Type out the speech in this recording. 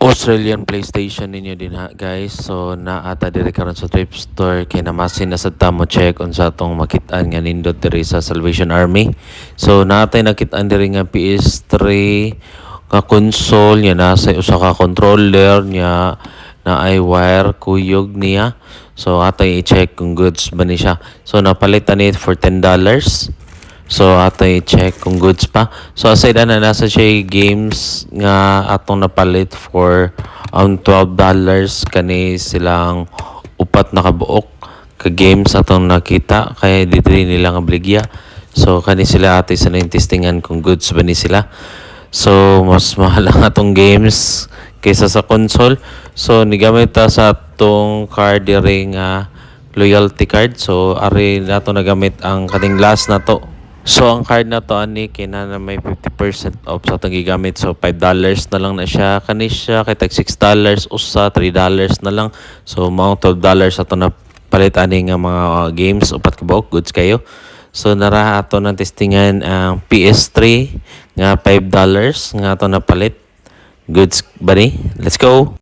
Australian PlayStation ninyo din ha guys. So naata diri karon sa thrift store kay namasin na sad ta mo check unsa atong makit-an nga nindot diri sa Salvation Army. So naatay nakit-an diri nga PS3 nga console nya nasa usa ka controller nya na ay wire kuyog niya. So atay i-check kung goods ba ni siya. So napalitan it for $10. So atay check kung goods pa. So aside na nasa siya games nga atong napalit for $12 kani silang upat na kabuok ka games atong nakita kaya dito nila nga bligya. So kani sila atay sa testingan kung goods ba ni sila. So mas mahal ang atong games kaysa sa console. So nigamit ta sa atong card diri nga loyalty card. So ari nato nagamit ang kaning last na to. So ang card na to ani kina na may 50% off sa atong gigamit. So $5 na lang na siya kani siya kay tag $6 usa $3 na lang. So mao $12 ato na palit ani nga mga games upat ka buok goods kayo. So nara ato nang testingan ang PS3 nga $5 nga ato na palit goods ba ni? Let's go.